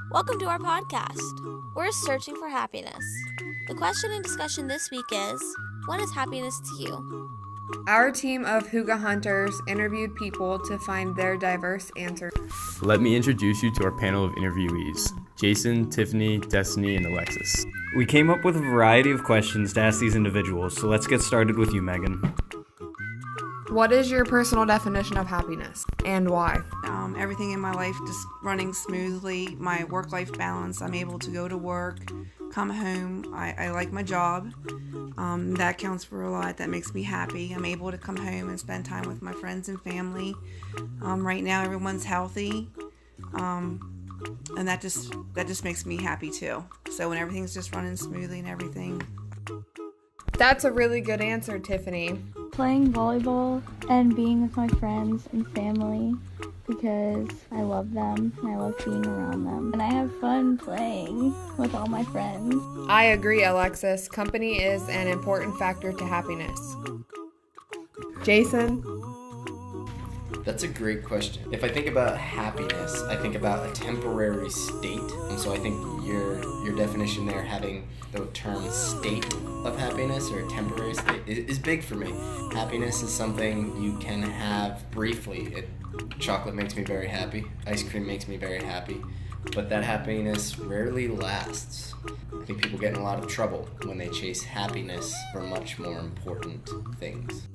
Welcome to our podcast. We're searching for happiness. The question and discussion this week is, what is happiness to you? Our team of Hygge Hunters interviewed people to find their diverse answers. Let me introduce you to our panel of interviewees, Jason, Tiffany, Destiny, and Alexis. We came up with a variety of questions to ask these individuals, so let's get started with you, Megan. What is your personal definition of happiness and why? Everything in my life just running smoothly, my work-life balance, I'm able to go to work, come home, I like my job, that counts for a lot, that makes me happy. I'm able to come home and spend time with my friends and family. Right now everyone's healthy, and that just makes me happy too. So when everything's just running smoothly and everything. That's a really good answer, Tiffany. Playing volleyball and being with my friends and family because I love them and I love being around them. And I have fun playing with all my friends. I agree, Alexis. Company is an important factor to happiness. Jason? That's a great question. If I think about happiness, I think about a temporary state. And so I think your definition there, having the term state of happiness or a temporary state, is big for me. Happiness is something you can have briefly. Chocolate makes me very happy. Ice cream makes me very happy. But that happiness rarely lasts. I think people get in a lot of trouble when they chase happiness for much more important things.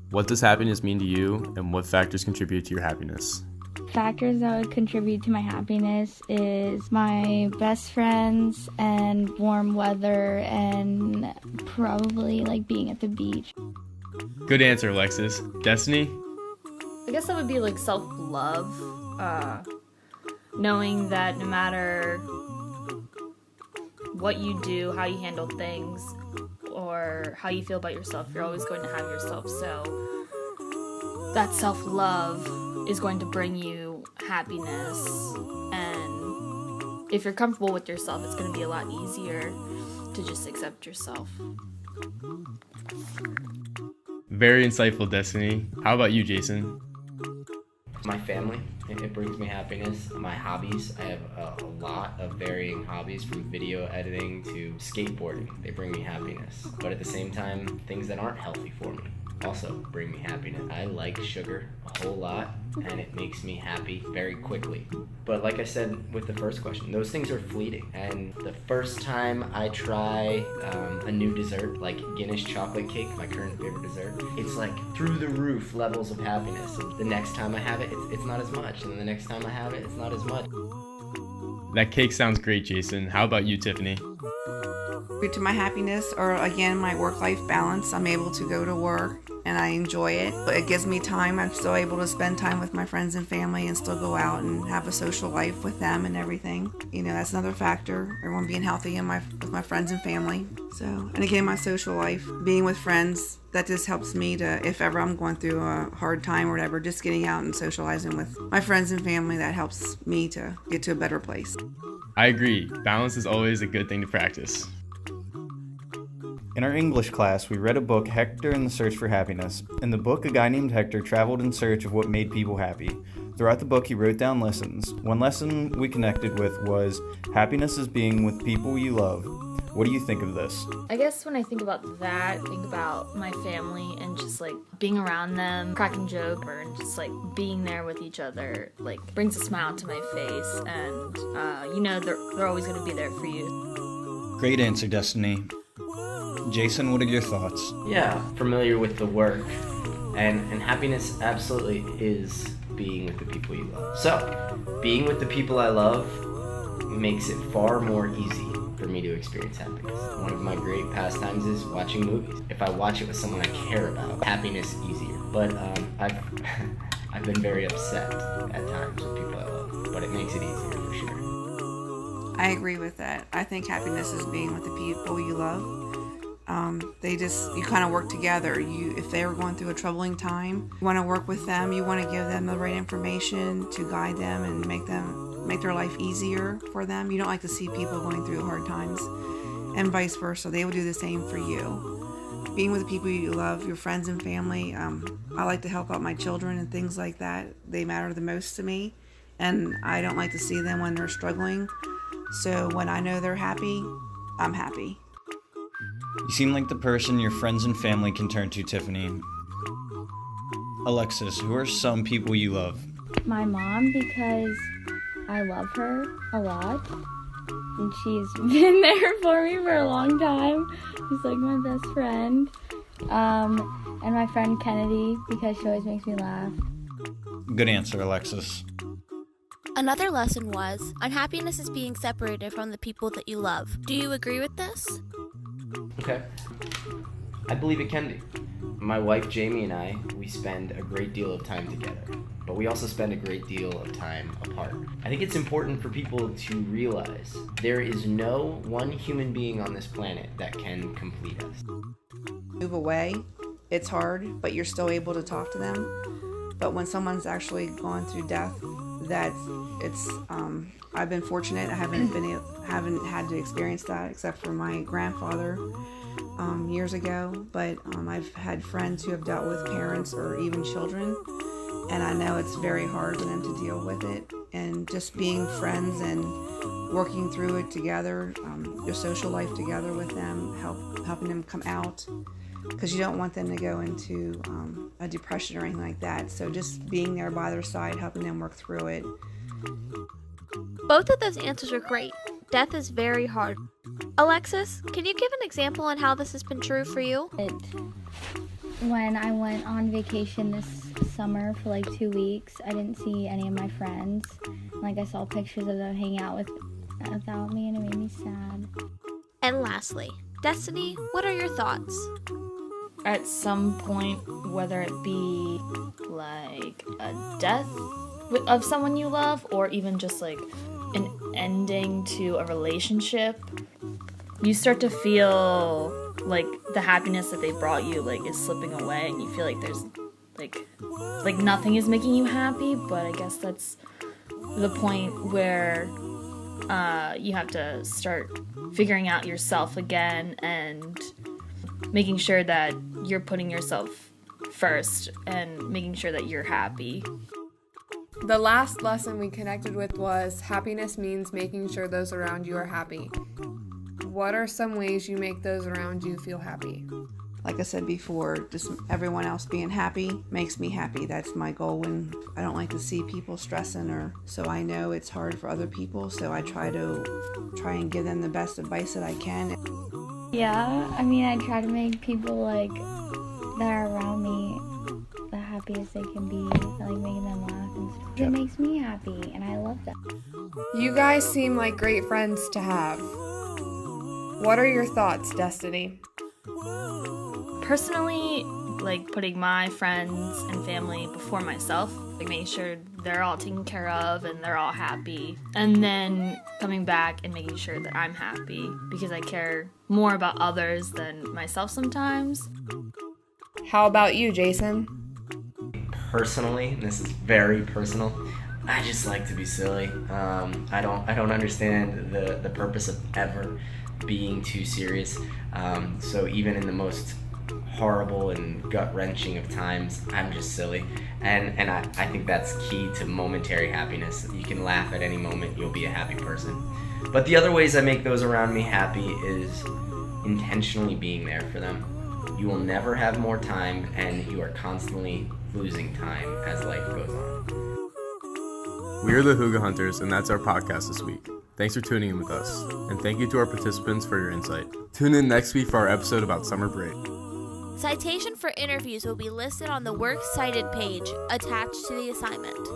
What does happiness mean to you, and what factors contribute to your happiness? Factors that would contribute to my happiness is my best friends and warm weather and probably like being at the beach. Good answer, Alexis. Destiny? I guess that would be like self-love, knowing that no matter what you do, how you handle things, or how you feel about yourself, you're always going to have yourself. So that self-love is going to bring you happiness, and if you're comfortable with yourself, it's going to be a lot easier to just accept yourself. Very insightful, Destiny. How about you, Jason? My family, it brings me happiness. My hobbies, I have a lot of varying hobbies, from video editing to skateboarding. They bring me happiness. But at the same time, things that aren't healthy for me also bring me happiness. I like sugar a whole lot, and it makes me happy very quickly. But like I said with the first question, those things are fleeting. And the first time I try a new dessert, like Guinness chocolate cake, my current favorite dessert, it's like through the roof levels of happiness. And the next time I have it, it's not as much. And then the next time I have it, it's not as much. That cake sounds great, Jason. How about you, Tiffany? Due to my happiness, or again, my work-life balance, I'm able to go to work and I enjoy it. It gives me time. I'm still able to spend time with my friends and family and still go out and have a social life with them and everything. You know, that's another factor. Everyone being healthy and with my friends and family. So, and again, my social life, being with friends, that just helps me to, if ever I'm going through a hard time or whatever, just getting out and socializing with my friends and family, that helps me to get to a better place. I agree. Balance is always a good thing to practice. In our English class, we read a book, Hector and the Search for Happiness. In the book, a guy named Hector traveled in search of what made people happy. Throughout the book, he wrote down lessons. One lesson we connected with was, happiness is being with people you love. What do you think of this? I guess when I think about that, I think about my family and just like being around them, cracking jokes, and just like being there with each other, like brings a smile to my face, and you know they're always going to be there for you. Great answer, Destiny. Jason, what are your thoughts? Yeah, familiar with the work. And happiness absolutely is being with the people you love. So, being with the people I love makes it far more easy for me to experience happiness. One of my great pastimes is watching movies. If I watch it with someone I care about, happiness is easier. But I've been very upset at times with people I love, but it makes it easier for sure. I agree with that. I think happiness is being with the people you love. You kind of work together. If they were going through a troubling time, you want to work with them. You want to give them the right information to guide them and make their life easier for them. You don't like to see people going through hard times, and vice versa. They will do the same for you. being with the people you love, your friends and family. I like to help out my children and things like that. They matter the most to me, and I don't like to see them when they're struggling. So when I know they're happy, I'm happy. You seem like the person your friends and family can turn to, Tiffany. Alexis, who are some people you love? My mom, because I love her a lot. And she's been there for me for a long time. She's like my best friend. And my friend Kennedy, because she always makes me laugh. Good answer, Alexis. Another lesson was, unhappiness is being separated from the people that you love. Do you agree with this? Okay. I believe it can be. My wife Jamie and I, we spend a great deal of time together, but we also spend a great deal of time apart. I think it's important for people to realize there is no one human being on this planet that can complete us. Move away, it's hard, but you're still able to talk to them. But when someone's actually gone through death, I've been fortunate. I haven't had to experience that except for my grandfather years ago. But I've had friends who have dealt with parents or even children, and I know it's very hard for them to deal with it. And just being friends and working through it together, your social life together with them, helping them come out, because you don't want them to go into a depression or anything like that. So just being there by their side, helping them work through it. Both of those answers are great. Death is very hard. Alexis, can you give an example on how this has been true for you? When I went on vacation this summer for like 2 weeks, I didn't see any of my friends. Like, I saw pictures of them hanging out without me, and it made me sad. And lastly, Destiny, what are your thoughts? At some point, whether it be like a death of someone you love, or even just like an ending to a relationship, you start to feel like the happiness that they brought you like is slipping away, and you feel like there's like nothing is making you happy. But I guess that's the point where you have to start figuring out yourself again and making sure that you're putting yourself first and making sure that you're happy. The last lesson we connected with was happiness means making sure those around you are happy. What are some ways you make those around you feel happy? Like I said before, just everyone else being happy makes me happy. That's my goal, and I don't like to see people stressing, so I know it's hard for other people, so I try and give them the best advice that I can. Yeah, I mean, I try to make people like that are around me the happiest they can be, like making them laugh and stuff. It makes me happy, and I love them. You guys seem like great friends to have. What are your thoughts, Destiny? Personally, like putting my friends and family before myself, like making sure they're all taken care of and they're all happy, and then coming back and making sure that I'm happy, because I care more about others than myself sometimes. How about you, Jason? Personally, and this is very personal, I just like to be silly. I don't understand the purpose of ever being too serious. So even in the most horrible and gut-wrenching of times, I'm just silly. And I think that's key to momentary happiness. You can laugh at any moment, you'll be a happy person. But the other ways I make those around me happy is intentionally being there for them. You will never have more time, and you are constantly losing time as life goes on. We are the Hygge Hunters, and that's our podcast this week. Thanks for tuning in with us, and thank you to our participants for your insight. Tune in next week for our episode about summer break. Citation for interviews will be listed on the Works Cited page attached to the assignment.